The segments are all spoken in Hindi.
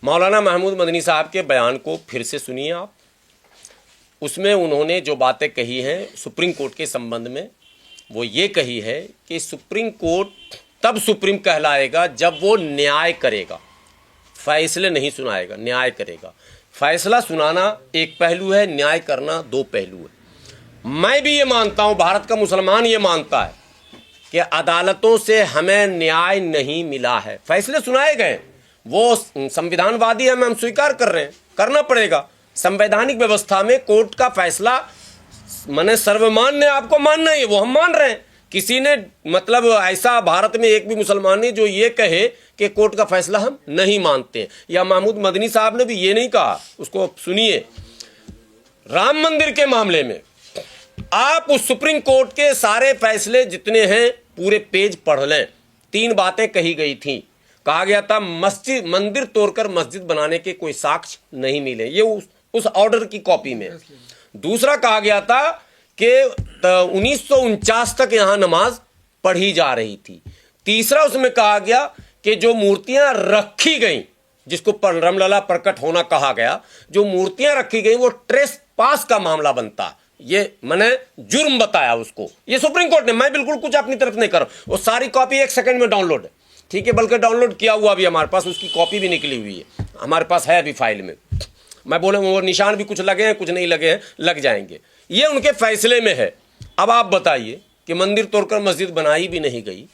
मौलाना महमूद मदनी साहब के बयान को फिर से सुनिए आप। उसमें उन्होंने जो बातें कही हैं सुप्रीम कोर्ट के संबंध में, वो ये कही है कि सुप्रीम कोर्ट तब सुप्रीम कहलाएगा जब वो न्याय करेगा, फैसले नहीं सुनाएगा, न्याय करेगा। फैसला सुनाना एक पहलू है, न्याय करना दो पहलू है। मैं भी ये मानता हूँ, भारत का मुसलमान ये मानता है कि अदालतों से हमें न्याय नहीं मिला है। फैसले सुनाए गए, वो संविधानवादी है, हम स्वीकार कर रहे हैं, करना पड़ेगा। संवैधानिक व्यवस्था में कोर्ट का फैसला माने सर्वमान्य आपको मानना ही है, वो हम मान रहे हैं। किसी ने मतलब ऐसा भारत में एक भी मुसलमान नहीं जो ये कहे कि कोर्ट का फैसला हम नहीं मानते, या महमूद मदनी साहब ने भी ये नहीं कहा। उसको सुनिए, राम मंदिर के मामले में आप उस सुप्रीम कोर्ट के सारे फैसले जितने हैं पूरे पेज पढ़ लें। 3 बातें कही गई थी। कहा गया था मस्जिद मंदिर तोड़कर मस्जिद बनाने के कोई साक्ष्य नहीं मिले, ये उस ऑर्डर की कॉपी में। दूसरा कहा गया था कि 1949 तक यहां नमाज पढ़ी जा रही थी। तीसरा उसमें कहा गया कि जो मूर्तियां रखी गई, जिसको रामलला प्रकट होना कहा गया, जो मूर्तियां रखी गई वो ट्रेस पास का मामला बनता, ये मैंने जुर्म बताया उसको, ये सुप्रीम कोर्ट ने। मैं बिल्कुल कुछ अपनी तरफ नहीं कर रहा हूं। वो सारी कॉपी 1 सेकंड में डाउनलोड है, ठीक है, बल्कि डाउनलोड किया हुआ भी हमारे पास, उसकी कॉपी भी निकली हुई है हमारे पास, है अभी फाइल में। मैं बोले वो निशान भी कुछ लगे हैं, कुछ नहीं लगे हैं, लग जाएंगे। ये उनके फैसले में है। अब आप बताइए कि मंदिर तोड़कर मस्जिद बनाई भी नहीं गई,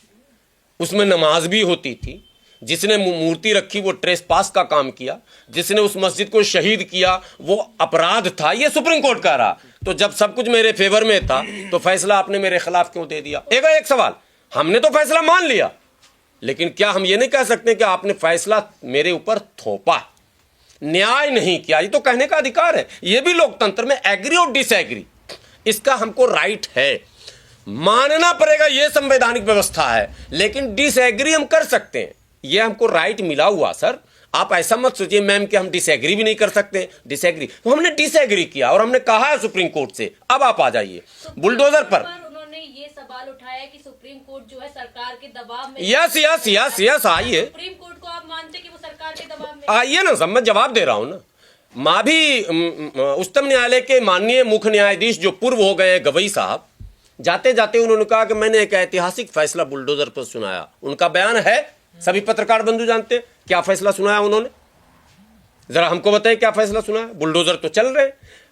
उसमें नमाज भी होती थी, जिसने मूर्ति रखी वो ट्रेस पास का काम किया, जिसने उस मस्जिद को शहीद किया वो अपराध था, ये सुप्रीम कोर्ट कह रहा। तो जब सब कुछ मेरे फेवर में था तो फैसला आपने मेरे खिलाफ क्यों दे दिया? एक सवाल, हमने तो फैसला मान लिया, लेकिन क्या हम ये नहीं कह सकते कि आपने फैसला मेरे ऊपर थोपा, न्याय नहीं किया? ये तो कहने का अधिकार है। ये भी लोकतंत्र में एग्री और डिसएग्री, इसका हमको राइट है, मानना पड़ेगा, ये संवैधानिक व्यवस्था है। लेकिन डिसएग्री हम कर सकते हैं, ये हमको राइट मिला हुआ। सर आप ऐसा मत सोचिए मैम कि हम डिसएग्री भी नहीं कर सकते। डिसएग्री तो हमने डिसएग्री किया और हमने कहा है सुप्रीम कोर्ट से। अब आप आ जाइए बुलडोजर पर। उन्होंने ये सवाल उठाया कि सुप्रीम कोर्ट जो है सरकार के दबाव में। यस यस यस यस आइए, सुप्रीम कोर्ट को आप मानते कि वो सरकार के दबाव में? आइए ना, सब मैं जवाब दे रहा हूं ना। मां भी उच्चतम न्यायालय के माननीय मुख्य न्यायाधीश जो पूर्व हो गए गवई साहब, जाते जाते उन्होंने कहा कि मैंने एक ऐतिहासिक फैसला बुलडोजर पर सुनाया। उनका बयान है, सभी पत्रकार बंधु जानते। क्या फैसला सुनाया उन्होंने? जरा हमको बताइए क्या फैसला सुनाया। बुलडोजर तो चल रहे।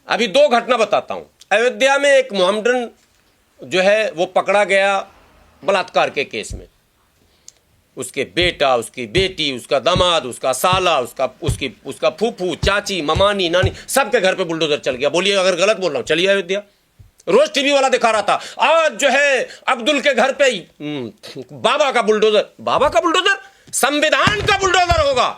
अभी 2 घटना बताता हूं। अयोध्या में एक मोहम्मडन जो है वो पकड़ा गया बलात्कार के केस में। उसके बेटा, उसकी बेटी, उसका दामाद, उसका साला, उसका फूफू, चाची, ममानी, नानी, सबके घर पे बुलडोजर चल गया। बोलिए अगर गलत बोल रहा हूं, चलिए अयोध्या। रोज टीवी वाला दिखा रहा था, आज जो है अब्दुल के घर पे बाबा का बुलडोजर। बाबा का बुलडोजर संविधान का बुलडोजर होगा।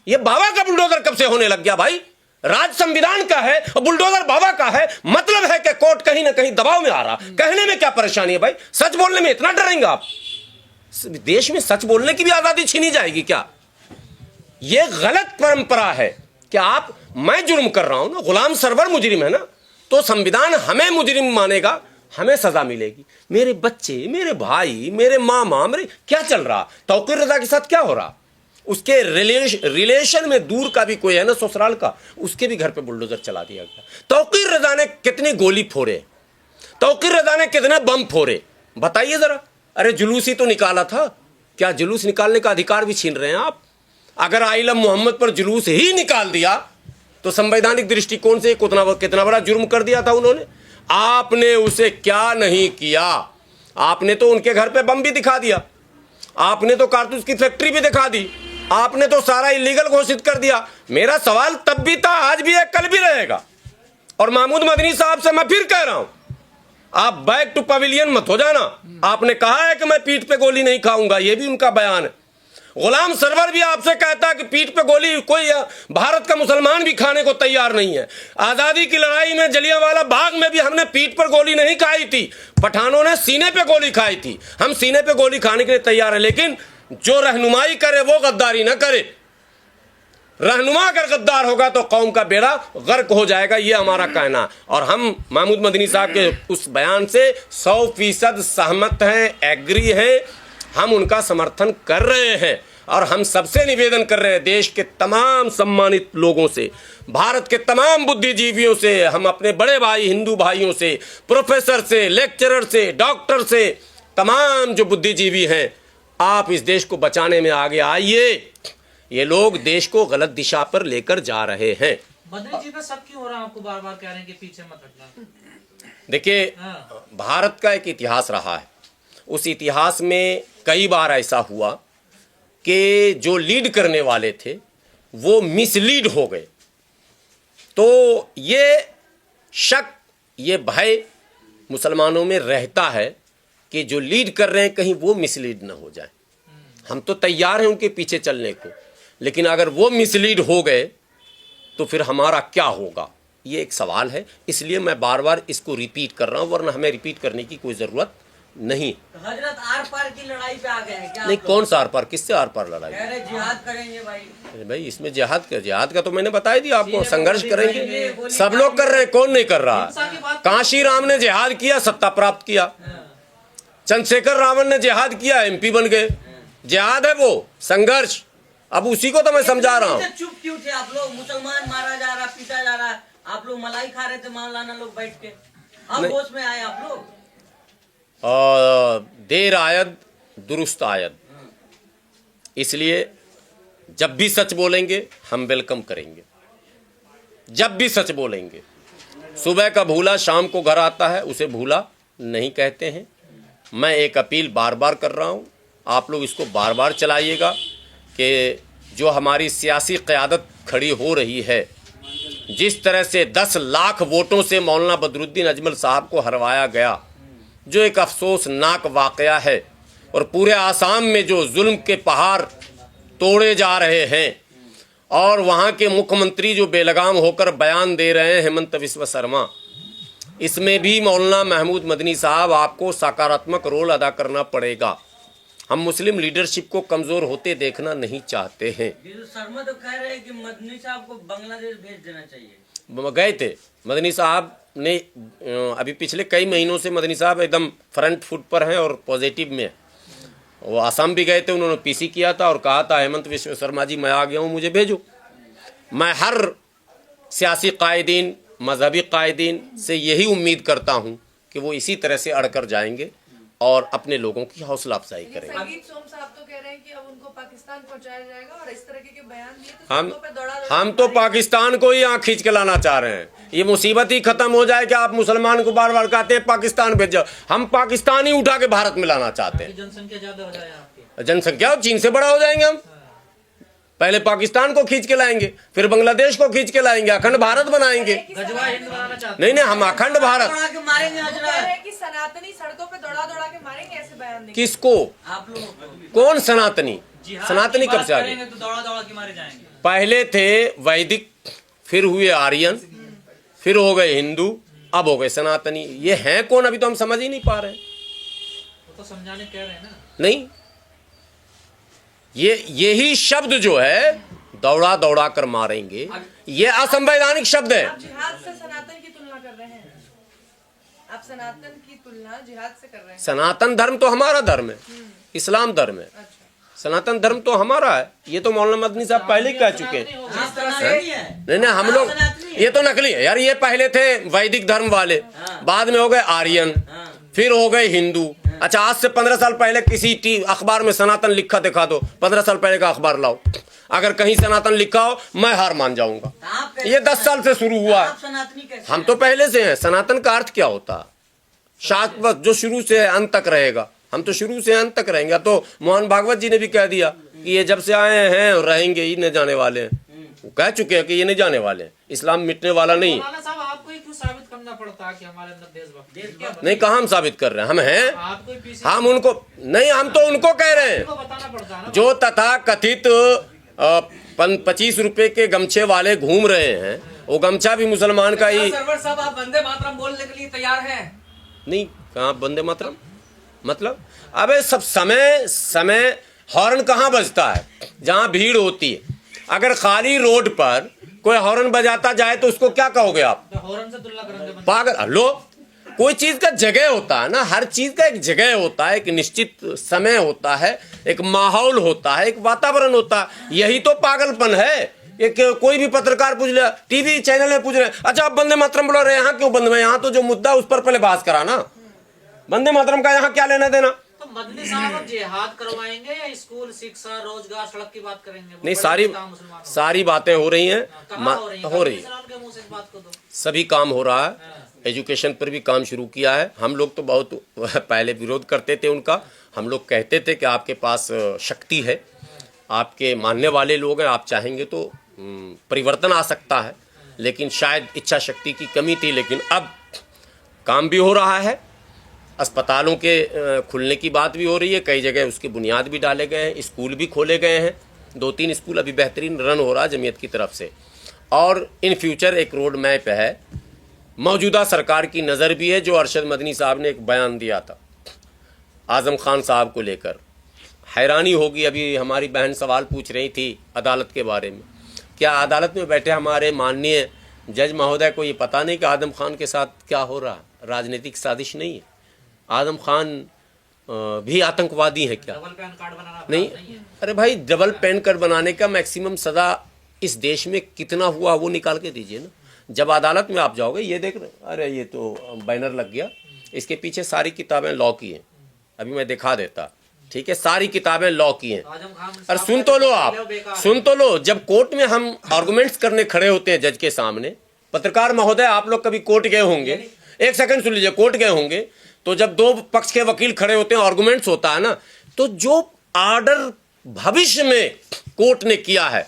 ये बाबा का बुलडोजर कब से होने लग गया भाई? राज संविधान का है और बुलडोजर बाबा का है। मतलब है कि कोर्ट कहीं ना कहीं दबाव में आ रहा। कहने में क्या परेशानी है भाई? सच बोलने में इतना डरेंगे आप? देश में सच बोलने की भी आजादी छीनी जाएगी क्या? यह गलत परंपरा है कि आप, मैं जुर्म कर रहा हूं ना, गुलाम सरवर मुजरिम है ना, तो संविधान हमें मुजरिम मानेगा, हमें सजा मिलेगी। मेरे बच्चे, मेरे भाई, मेरे मामा, मेरे क्या चल रहा? तौकीर रजा के साथ क्या हो रहा? उसके रिलेशन में दूर का भी कोई है ना, ससुराल का, उसके भी घर पे बुलडोजर चला दिया गया। तौकीर रजा ने कितनी गोली फोड़े, तौकीर रजा ने कितने बम फोड़े, बताइए जरा। अरे जुलूस ही तो निकाला था। क्या जुलूस निकालने का अधिकार भी छीन रहे हैं आप? अगर आइलम मोहम्मद पर जुलूस ही निकाल दिया तो संवैधानिक दृष्टिकोण से कितना बड़ा जुर्म कर दिया था उन्होंने। आपने उसे क्या नहीं किया? आपने तो उनके घर पे बम भी दिखा दिया, आपने तो कारतूस की फैक्ट्री भी दिखा दी, आपने तो सारा इलीगल घोषित कर दिया। मेरा सवाल तब भी था, आज भी है, कल भी रहेगा। और महमूद मदनी साहब से मैं फिर कह रहा हूं, आप बैक टू पवेलियन मत हो जाना। आपने कहा है कि मैं पीठ पे गोली नहीं खाऊंगा, यह भी उनका बयान है। गुलाम सरवर भी आपसे कहता है कि पीठ पे गोली कोई भारत का मुसलमान भी खाने को तैयार नहीं है। आजादी की लड़ाई में जलियांवाला बाग में भी हमने पीठ पर गोली नहीं खाई थी, पठानों ने सीने पे गोली खाई थी। हम सीने पे गोली खाने के लिए तैयार है, लेकिन जो रहनुमाई करे वो गद्दारी ना करे। रहनुमा अगर गद्दार होगा तो कौम का बेड़ा गर्क हो जाएगा, ये हमारा कहना। और हम महमूद मदनी साहब के उस बयान से 100% सहमत हैं, एग्री हैं, हम उनका समर्थन कर रहे हैं। और हम सबसे निवेदन कर रहे हैं, देश के तमाम सम्मानित लोगों से, भारत के तमाम बुद्धिजीवियों से, हम अपने बड़े भाई हिंदू भाइयों से, प्रोफेसर से, लेक्चरर से, डॉक्टर से, तमाम जो बुद्धिजीवी हैं, आप इस देश को बचाने में आगे आइए। ये लोग देश को गलत दिशा पर लेकर जा रहे हैं। मदनी जी पे सब क्यों हो रहा है? आपको बार बार कह रहे हैं कि पीछे मत हटना। देखिए, भारत का एक इतिहास रहा है, उस इतिहास में कई बार ऐसा हुआ कि जो लीड करने वाले थे वो मिसलीड हो गए। तो ये शक, ये भय मुसलमानों में रहता है कि जो लीड कर रहे हैं कहीं वो मिसलीड ना हो जाए। हम तो तैयार हैं उनके पीछे चलने को, लेकिन अगर वो मिसलीड हो गए तो फिर हमारा क्या होगा, ये एक सवाल है। इसलिए मैं बार बार इसको रिपीट कर रहा हूँ, वरना हमें रिपीट करने की कोई ज़रूरत नहीं। तो हजरत आर पार की लड़ाई पे आ गए हैं क्या? नहीं, कौन सा आर पार, किससे आर पार लड़ाई? कह रहे जिहाद करेंगे भाई। अरे भाई, इसमें जिहाद का तो मैंने बता ही दिया आपको, संघर्ष करेंगे, सब लोग कर रहे हैं, कौन नहीं कर रहा। काशी राम ने जिहाद किया, सत्ता प्राप्त किया। चंद्रशेखर रावण ने जिहाद किया, MP बन गए। जिहाद है वो, संघर्ष। अब उसी को तो मैं समझा रहा हूँ। चुप क्यों थे आप लोग? मुसलमान मारा जा रहा, पीटा जा रहा, आप लोग मलाई खा रहे थे मौलाना लोग बैठ के, अब होश में आए आप लोग। देर आयद दुरुस्त आयद, इसलिए जब भी सच बोलेंगे हम वेलकम करेंगे। जब भी सच बोलेंगे, सुबह का भूला शाम को घर आता है, उसे भूला नहीं कहते हैं। मैं एक अपील बार बार कर रहा हूँ, आप लोग इसको बार बार चलाइएगा कि जो हमारी सियासी क़यादत खड़ी हो रही है, जिस तरह से 10 लाख वोटों से मौलाना बदरुद्दीन अजमल साहब को हरवाया गया, जो एक अफसोसनाक वाक़या है, और पूरे आसाम में जो जुल्म के पहाड़ तोड़े जा रहे हैं, और वहाँ के मुख्यमंत्री जो बेलगाम होकर बयान दे रहे हैं, हेमंत बिस्वा शर्मा, इसमें भी मौलाना महमूद मदनी साहब आपको सकारात्मक रोल अदा करना पड़ेगा। हम मुस्लिम लीडरशिप को कमज़ोर होते देखना नहीं चाहते हैं। शर्मा तो कह रहे हैं कि मदनी साहब को बांग्लादेश भेज देना चाहिए। गए थे मदनी साहब ने, अभी पिछले कई महीनों से मदनी साहब एकदम फ्रंट फुट पर हैं और पॉजिटिव में। वो आसाम भी गए थे, उन्होंने PC किया था और कहा था, हेमंत बिस्वा शर्मा जी मैं आ गया हूँ, मुझे भेजो। मैं हर सियासी कायदीन, मजहबी कायदीन से यही उम्मीद करता हूँ कि वो इसी तरह से अड़कर जाएंगे और अपने लोगों की हौसला अफजाई करेंगे। संगीत सोम साहब तो कह रहे हैं कि अब उनको पाकिस्तान पहुंचाया जाएगा, और इस तरह के बयान दिए तो हम तो पाकिस्तान को ही आँख खींच के लाना चाह रहे हैं। ये मुसीबत ही खत्म हो जाए कि आप मुसलमान को बार बार कहते हैं पाकिस्तान भेज जाओ। हम पाकिस्तान ही उठा के भारत में लाना चाहते हैं। जनसंख्या ज्यादा हो जाए आपकी, जनसंख्या चीन से बड़ा हो जाएंगे हम। पहले पाकिस्तान को खींच के लाएंगे, फिर बांग्लादेश को खींच के लाएंगे, अखंड भारत बनाएंगे। गजवा हिंद बनाना चाहते नहीं, हम अखंड भारत। मारेंगे कि सनातनी सड़कों पे दौड़ा दौड़ा के मारेंगे, ऐसे बयान देंगे। किसको? आप लोग। कौन सनातनी? सनातनी कब से आ गई? तो दौड़ा दौड़ा के मारे जाएंगे। पहले थे वैदिक, फिर हुए आर्यन, फिर हो गए हिंदू, अब हो गए सनातनी। ये हैं कौन, अभी तो हम समझ ही नहीं पा रहे हैं। तो समझाने कह रहे हैं ना। नहीं, यही शब्द जो है दौड़ा दौड़ा कर मारेंगे, ये असंवैधानिक शब्द है। आप जिहाद से सनातन की तुलना कर रहे हैं, आप सनातन की तुलना जिहाद से कर रहे हैं। सनातन धर्म तो हमारा धर्म है, इस्लाम धर्म है। सनातन धर्म तो हमारा है। ये तो मौलाना मदनी साहब पहले ही कह चुके हैं। नहीं, हम लोग, ये तो नकली है यार। ये पहले थे वैदिक धर्म वाले, बाद में हो गए आर्यन, फिर हो गए हिंदू। अच्छा, आज से 15 साल पहले किसी अखबार में सनातन लिखा दिखा दो, 15 साल पहले का अखबार लाओ, अगर कहीं सनातन लिखा हो मैं हार मान जाऊंगा। ये 10 साल से शुरू हुआ है। हम तो पहले से हैं। सनातन का अर्थ क्या होता है? शाश्वत, जो शुरू से अंत तक रहेगा। हम तो शुरू से अंत तक रहेंगे। तो मोहन भागवत जी ने भी कह दिया कि ये जब से आए हैं और रहेंगे, ही न जाने वाले हैं। वो कह चुके हैं कि ये नहीं जाने वाले हैं। इस्लाम मिटने वाला नहीं। साहब, आपको ही क्यों साबित करना पड़ता है कि हमारे अंदर देशभक्ति नहीं, कहाँ हम साबित कर रहे हैं? हम हैं। आपको ही हम उनको नहीं, हम तो उनको कह रहे हैं बताना पड़ता है ना। जो तथा कथित 25 रुपए के गमछे वाले घूम रहे हैं, वो गमछा भी मुसलमान का ही। सरवर साहब, आप वंदे मातरम बोलने के लिए तैयार हैं? नहीं, कहाँ वंदे मातरम मतलब? अबे सब समय हॉर्न कहाँ बजता है? जहाँ भीड़ होती है। अगर खाली रोड पर कोई हॉर्न बजाता जाए तो उसको क्या कहोगे आप? हॉर्न से तुलना करेंगे। पागल लो, कोई चीज का जगह होता है ना, हर चीज का एक जगह होता है, एक निश्चित समय होता है, एक माहौल होता है, एक वातावरण होता है। यही तो पागलपन है। एक कोई भी पत्रकार पूछ लिया, टीवी चैनल में पूछ रहे हैं, अच्छा आप वंदे मातरम बोल रहे हैं, यहाँ क्यों बंद में? यहाँ तो जो मुद्दा है उस पर पहले बहस करा ना। वंदे मातरम का यहाँ क्या लेना देना? तो मदनी साहब अब जिहाद करवाएंगे या स्कूल, शिक्षा, रोजगार, सड़क की बात करेंगे? नहीं, सारी बातें हो रही हैं, हो रही है, के मुंह से इस बात को दो। सभी काम हो रहा है। एजुकेशन पर भी काम शुरू किया है। हम लोग तो बहुत पहले विरोध करते थे उनका। हम लोग कहते थे कि आपके पास शक्ति है, आपके मानने वाले लोग हैं, आप चाहेंगे तो परिवर्तन आ सकता है, लेकिन शायद इच्छा शक्ति की कमी थी। लेकिन अब काम भी हो रहा है, अस्पतालों के खुलने की बात भी हो रही है, कई जगह उसके बुनियाद भी डाले गए हैं, स्कूल भी खोले गए हैं, 2-3 स्कूल अभी बेहतरीन रन हो रहा है जमीयत की तरफ से। और इन फ्यूचर एक रोड मैप है, मौजूदा सरकार की नज़र भी है। जो अरशद मदनी साहब ने एक बयान दिया था आज़म खान साहब को लेकर, हैरानी होगी। अभी हमारी बहन सवाल पूछ रही थी अदालत के बारे में, क्या अदालत में बैठे हमारे माननीय जज महोदय को ये पता नहीं कि आज़म खान के साथ क्या हो रहा है? राजनीतिक साजिश नहीं है? आज़म खान भी आतंकवादी है क्या? डबल पैन कार्ड बनाना नहीं, अरे भाई डबल पैन कार्ड बनाने का मैक्सिमम सज़ा इस देश में कितना हुआ वो निकाल के दीजिए ना। जब अदालत में आप जाओगे, ये देख रहे, अरे ये तो बैनर लग गया, इसके पीछे सारी किताबें लॉ की हैं। अभी मैं दिखा देता, ठीक है, सारी किताबें लॉ की हैं। अरे सुन तो लो, आप सुन तो लो। जब कोर्ट में हम आर्गुमेंट्स करने खड़े होते हैं जज के सामने, पत्रकार महोदय आप लोग कभी कोर्ट गए होंगे, एक सेकंड सुन लीजिए, कोर्ट गए होंगे तो जब दो पक्ष के वकील खड़े होते हैं, आर्गुमेंट्स होता है ना, तो जो ऑर्डर भविष्य में कोर्ट ने किया है,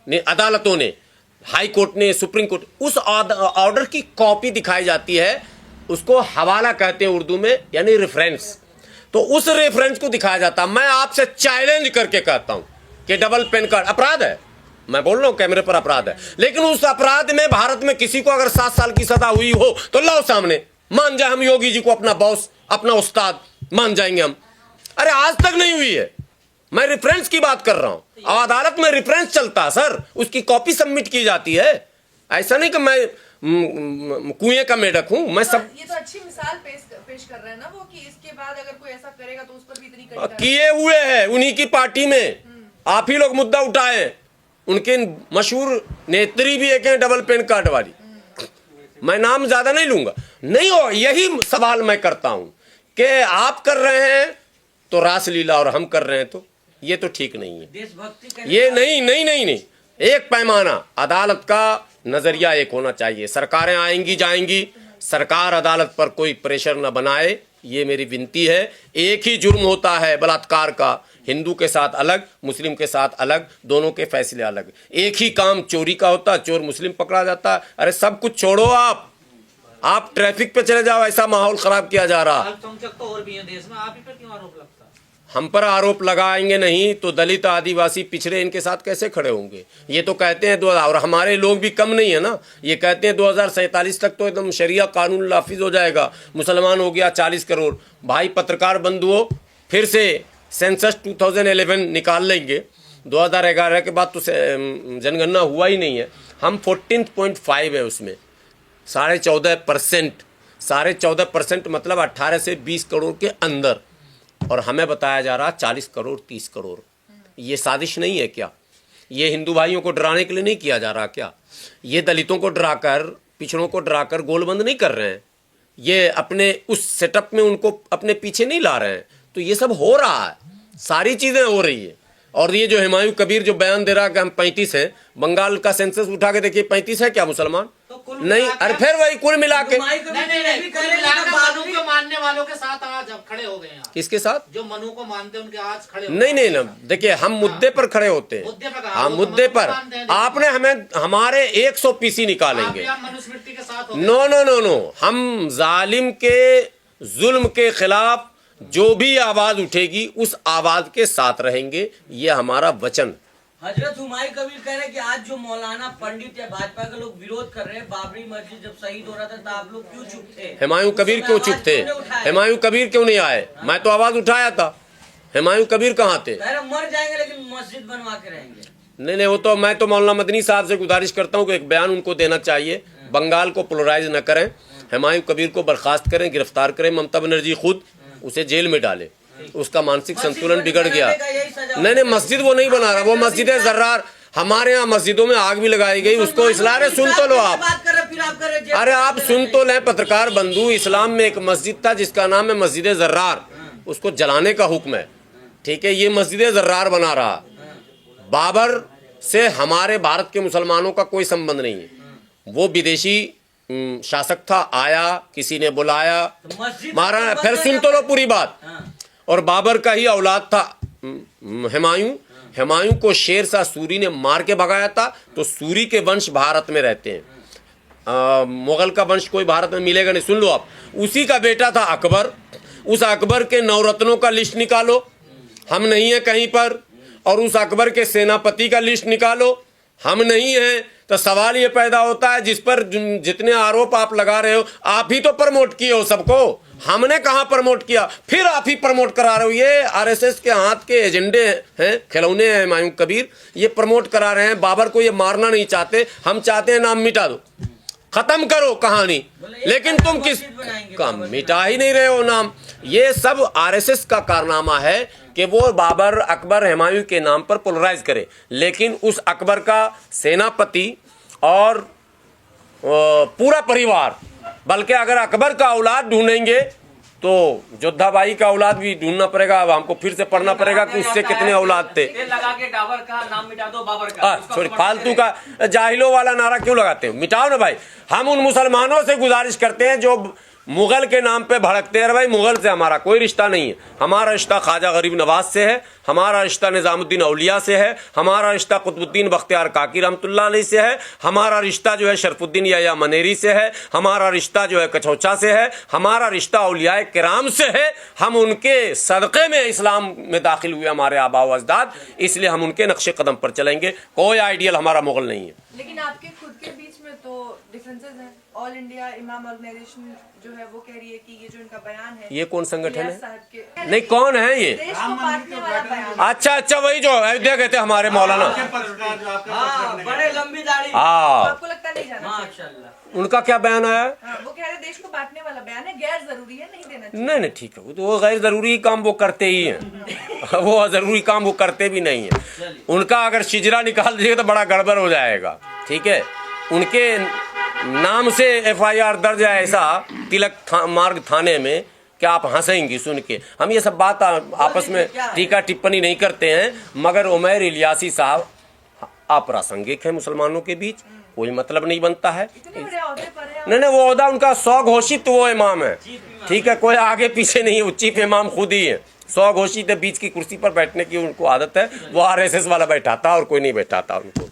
अदालतों ने, हाई कोर्ट ने, सुप्रीम कोर्ट, उस ऑर्डर की कॉपी दिखाई जाती है। उसको हवाला कहते हैं उर्दू में, यानी रेफरेंस। तो उस रेफरेंस को दिखाया जाता। मैं आपसे चैलेंज करके कहता हूं कि डबल पेन कार्ड अपराध है, मैं बोल रहा हूं कैमरे पर अपराध है, लेकिन उस अपराध में भारत में किसी को अगर 7 साल की सजा हुई हो तो लाओ सामने, मान जाए हम योगी जी को अपना बॉस, अपना उस्ताद मान जाएंगे हम। अरे आज तक नहीं हुई है, मैं रेफरेंस की बात कर रहा हूं। अब अदालत में रेफरेंस चलता है सर, उसकी कॉपी सबमिट की जाती है। ऐसा नहीं कि मैं कुएं का मेढक हूं, मैं सब। ये तो अच्छी मिसाल पेश कर रहे हैं ना वो, कि इसके बाद अगर कोई ऐसा करेगा तो उस पर भी इतनी कड़ी किए हुए हैं उन्हीं की पार्टी में। आप ही लोग मुद्दा उठाए, उनके मशहूर नेत्री भी एक है डबल पेन कार्ड वाली, मैं नाम ज्यादा नहीं लूंगा। नहीं हो, यही सवाल मैं करता हूं कि आप कर रहे हैं तो रासलीला और हम कर रहे हैं तो ये तो ठीक नहीं है। देशभक्ति ये नहीं, एक पैमाना, अदालत का नजरिया एक होना चाहिए। सरकारें आएंगी जाएंगी, सरकार अदालत पर कोई प्रेशर न बनाए, ये मेरी विनती है। एक ही जुर्म होता है बलात्कार का, हिंदू के साथ अलग, मुस्लिम के साथ अलग, दोनों के फैसले अलग। एक ही काम चोरी का होता, चोर मुस्लिम पकड़ा जाता। अरे सब कुछ छोड़ो, आप ट्रैफिक पे चले जाओ, ऐसा माहौल खराब किया जा रहा। अल्पसंख्यक तो और भी हैं देश में, आप ही पर क्यों आरोप लगता है? हम पर आरोप लगाएंगे नहीं तो दलित, आदिवासी, पिछड़े इनके साथ कैसे खड़े होंगे? ये तो कहते हैं और हमारे लोग भी कम नहीं है ना, ये कहते हैं 2047 तक तो एकदम शरिया कानून नाफिज हो जाएगा, मुसलमान हो गया 40 करोड़। भाई पत्रकार बंधुओं, फिर से सेंसस 2011 निकाल लेंगे, 2011 के बाद तो जनगणना हुआ ही नहीं है। हम 14.5 है उसमें, 14.5%, 14.5% मतलब 18 से 20 करोड़ के अंदर, और हमें बताया जा रहा 40 करोड़ 30 करोड़। ये साजिश नहीं है क्या? ये हिंदू भाइयों को डराने के लिए नहीं किया जा रहा क्या? ये दलितों को डराकर, पिछड़ों को डराकर गोलबंद नहीं कर रहे हैं, ये अपने उस सेटअप में उनको अपने पीछे नहीं ला रहे हैं। तो ये सब हो रहा है, सारी चीज़ें हो रही है। और ये जो हुमायूं कबीर जो बयान दे रहा है कि हम 35 हैं, बंगाल का सेंसस उठा के देखिए 35 है क्या मुसलमान? तो नहीं, अरे फिर वही कुल मिला के नहीं, मनु को मानने वालों के साथ आज अब खड़े हो गए हैं। किसके साथ? जो मनु को मानते हैं उनके आज खड़े हो नहीं ना, देखिए हम मुद्दे पर खड़े होते हैं, हाँ मुद्दे पर। आपने हमें हमारे 100 पीसी निकालेंगे, मनुस्मृति के साथ। नो, हम जालिम के जुल्म के खिलाफ जो भी आवाज उठेगी उस आवाज के साथ रहेंगे, ये हमारा वचन। हजरत हुमायूं कबीर कह रहे हैं कि आज जो मौलाना पंडित या भाजपा के लोग विरोध कर रहे हैं, बाबरी मस्जिद जब शहीद हो रहा था तो आप लोग क्यों चुप थे? हुमायूं कबीर क्यों चुप थे? हुमायूं कबीर क्यों नहीं आए? मैं तो आवाज उठाया था। हुमायूं कबीर कहाँ थे? मर जाएंगे लेकिन मस्जिद बनवा के रहेंगे। नहीं, वो तो मैं तो मौलाना मदनी साहब से गुजारिश करता हूँ कि एक बयान उनको देना चाहिए, बंगाल को पोलराइज न करें। हुमायूं कबीर को बर्खास्त करें, गिरफ्तार करें, ममता बनर्जी खुद उसे जेल में डाले, उसका मानसिक संतुलन बिगड़ गया। नहीं नहीं, मस्जिद वो नहीं बना रहा, वो मस्जिद ज़र्रार, हमारे यहाँ मस्जिदों में आग भी लगाई गई, उसको इस्लाम है। सुन तो लो आप, अरे आप सुन तो लें पत्रकार बंधु, इस्लाम में एक मस्जिद था जिसका नाम है मस्जिद ज़र्रार, उसको जलाने का हुक्म है, ठीक है। ये मस्जिद ज़र्रार बना रहा, बाबर से हमारे भारत के मुसलमानों का कोई संबंध नहीं है, वो विदेशी शासक था, आया, किसी ने बुलाया, मारा। फिर सुन तो लो पूरी बात। और बाबर का ही औलाद था हुमायूं को शेर शाह सूरी ने मार के भगाया था, तो सूरी के वंश भारत में रहते हैं, मुगल का वंश कोई भारत में मिलेगा नहीं। सुन लो आप, उसी का बेटा था अकबर, उस अकबर के नवरत्नों का लिस्ट निकालो, हम नहीं है कहीं पर, और उस अकबर के सेनापति का लिस्ट निकालो, हम नहीं है। तो सवाल ये पैदा होता है, जिस पर जितने आरोप आप लगा रहे हो, आप ही तो प्रमोट किए हो सबको, हमने कहाँ प्रमोट किया, फिर आप ही प्रमोट करा रहे हो। ये आरएसएस के हाथ के एजेंडे हैं, खिलौने हैं हुमायूं कबीर, ये प्रमोट करा रहे हैं। बाबर को ये मारना नहीं चाहते, हम चाहते हैं नाम मिटा दो, खत्म करो कहानी, लेकिन तुम किस काम मिटा ही नहीं रहे हो नाम। ये सब आरएसएस का कारनामा है कि वो बाबर, अकबर, हुमायूं के नाम पर पोलराइज करे, लेकिन उस अकबर का सेनापति और पूरा परिवार, बल्कि अगर अकबर का औलाद ढूंढेंगे तो जोधाबाई का औलाद भी ढूंढना पड़ेगा। अब हमको फिर से पढ़ना पड़ेगा कि उससे कितने औलाद थे। लगा के डाबर का नाम मिटा दो, बाबर का। सॉरी, फालतू का जाहिलों वाला नारा क्यों लगाते हो, मिटाओ ना भाई। हम उन मुसलमानों से गुजारिश करते हैं जो मुगल के नाम पे भड़कते हैं। भाई मुगल से हमारा कोई रिश्ता नहीं है, हमारा रिश्ता ख्वाजा गरीब नवाज से है, हमारा रिश्ता निज़ामुद्दीन औलिया से है, हमारा रिश्ता कुतुबुद्दीन बख्तियार काकी रहमतुल्लाह अलैह से है, हमारा रिश्ता जो है शरफुद्दीन या मनेरी से है, हमारा रिश्ता जो है कछौचा से है, हमारा रिश्ता औलिया किराम से है। हम उनके सदक़े में इस्लाम में दाखिल हुए हमारे आबा व अजदाद, इसलिए हम उनके नक्शे कदम पर चलेंगे। कोई आइडियल हमारा मुगल नहीं है। लेकिन आपके खुद के बीच में तो डिफरेंसेस हैं। ऑल इंडिया इमाम ऑर्गेनाइजेशन जो है वो कह रही है कि ये जो इनका बयान है, ये कौन संगठन है? साहब के नहीं, कौन है ये? देश को बांटने वाला बयान। अच्छा, वही जो अयोध्या गए थे हमारे मौलाना, बड़े लंबी दाढ़ी, हाँ, आपको लगता नहीं जाना चाहिए? माशाल्लाह। उनका क्या बयान आया? हाँ, वो कह रहे देश को बांटने वाला बयान है, गैर जरूरी है, नहीं देना चाहिए। नहीं ठीक है, वो गैर जरूरी काम वो करते ही हैं वो जरूरी काम वो करते भी नहीं है। उनका अगर शिजरा निकाल दीजिएगा तो बड़ा गड़बड़ हो जाएगा, ठीक है। उनके नाम से FIR दर्ज है ऐसा तिलक मार्ग थाने में कि आप हंसेंगी सुन के। हम ये सब बात आपस में टीका टिप्पणी नहीं करते हैं, मगर उमैर इलियासी साहब अप्रासंगिक है मुसलमानों के बीच, कोई मतलब नहीं बनता है। नहीं, वो ओहदा उनका 100 घोषित वो इमाम है, ठीक है, कोई आगे पीछे नहीं है, वो चीफ इमाम खुद ही है। 100 घोषित है, बीच की कुर्सी पर बैठने की उनको आदत है, वो RSS वाला बैठाता और कोई नहीं बैठाता उनको।